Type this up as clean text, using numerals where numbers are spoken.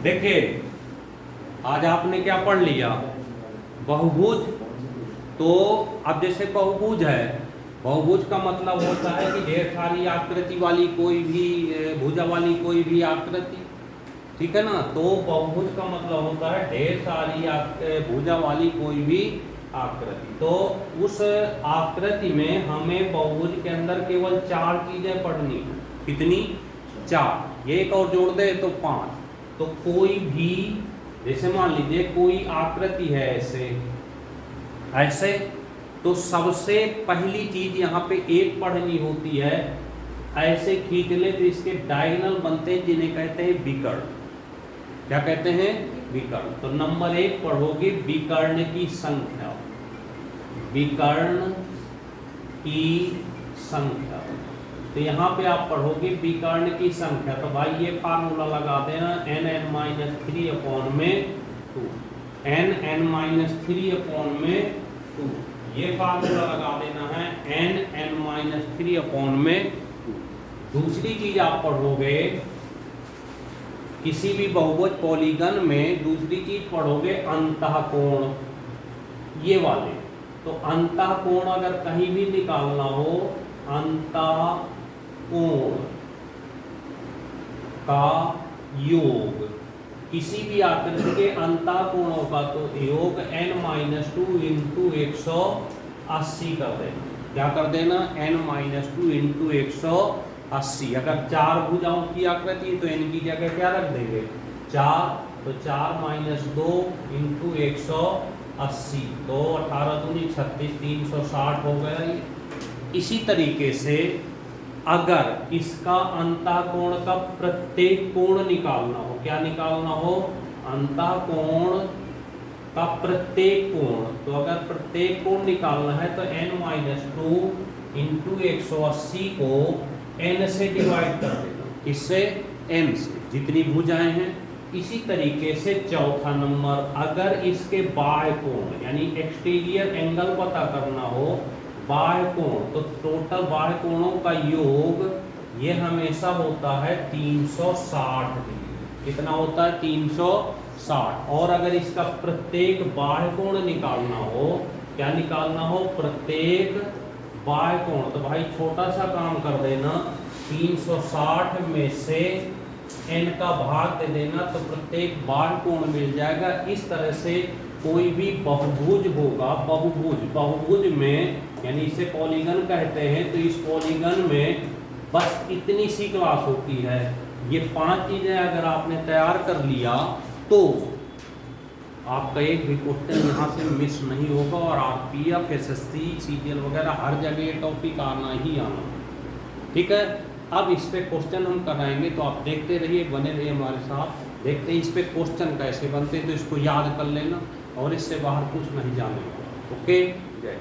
देखिए आज आपने क्या पढ़ लिया, बहुभुज। तो अब जैसे बहुभुज है, बहुभुज का मतलब होता है कि ढेर सारी आकृति वाली कोई भी भुजा वाली कोई भी आकृति, ठीक है ना। तो बहुभुज का मतलब होता है ढेर सारी भुजा वाली कोई भी आकृति। तो उस आकृति में हमें बहुभुज के अंदर केवल 4 चीजें पढ़नी है। कितनी? 4। एक और जोड़ दे तो 5। तो कोई भी, जैसे मान लीजिए कोई आकृति है ऐसे, तो सबसे पहली चीज यहाँ पे एक पढ़नी होती है। ऐसे खींच ले तो इसके डायगोनल बनते हैं, जिन्हें कहते हैं विकर्ण। क्या कहते हैं? विकर्ण। तो नंबर 1 पढ़ोगे विकर्ण की संख्या, विकर्ण की संख्या। तो यहाँ पे आप पढ़ोगे विकर्ण की संख्या। तो भाई ये फार्मूला लगा देना, n(-3)2, n(-3)2। ये फार्मूला लगा देना है n(-3)2। दूसरी चीज आप पढ़ोगे किसी भी बहुभुज पॉलीगन में, दूसरी चीज पढ़ोगे अंतःकोण, ये वाले। तो अंतःकोण अगर कहीं भी निकालना हो, अंतःकोण का योग, किसी भी आकृति के अंतःकोणों का तो योग n-2 इंटू 180 कर देना। क्या कर देना? n-2 into 180। अगर 4 भुजाओं की आकृति तो n की जगह क्या रख देंगे? 4। तो 4 - 2 इंटू 180, तो 18 दूनी 36, 360 हो गया ये। इसी तरीके से अगर इसका अंतःकोण का प्रत्येक कोण निकालना हो, क्या निकालना हो? अंतःकोण का प्रत्येक कोण। तो अगर प्रत्येक कोण निकालना है तो n-2 इंटू 180 को n से डिवाइड कर देना। किससे? n से, जितनी भुजाएं हैं। इसी तरीके से चौथा नंबर, अगर इसके बाह्य कोण यानी एक्सटीरियर एंगल पता करना हो, बाह्य कोण, तो टोटल बाह्य कोणों का योग ये हमेशा होता है 360 डिग्री। कितना होता है? 360। और अगर इसका प्रत्येक बाह्य कोण निकालना हो, क्या निकालना हो? प्रत्येक बाह्य कोण। तो भाई छोटा सा काम कर देना, 360 में से n का भाग दे देना, तो प्रत्येक बाह्य कोण मिल जाएगा। इस तरह से कोई भी बहुभुज होगा, बहुभुज में, यानी इसे पॉलीगन कहते हैं, तो इस पॉलीगन में बस इतनी सी क्लास होती है। ये 5 चीजें अगर आपने तैयार कर लिया तो आपका एक भी क्वेश्चन यहाँ से मिस नहीं होगा, और RPF, SSC, CGL वगैरह हर जगह ये टॉपिक आना ही आना। ठीक है, अब इस पे क्वेश्चन हम कराएंगे, तो आप देखते रहिए, बने रहिए हमारे साथ। देखते हैं इस पे क्वेश्चन कैसे बनते हैं, तो इसको याद कर लेना और इससे बाहर कुछ नहीं जाने। ओके, जय।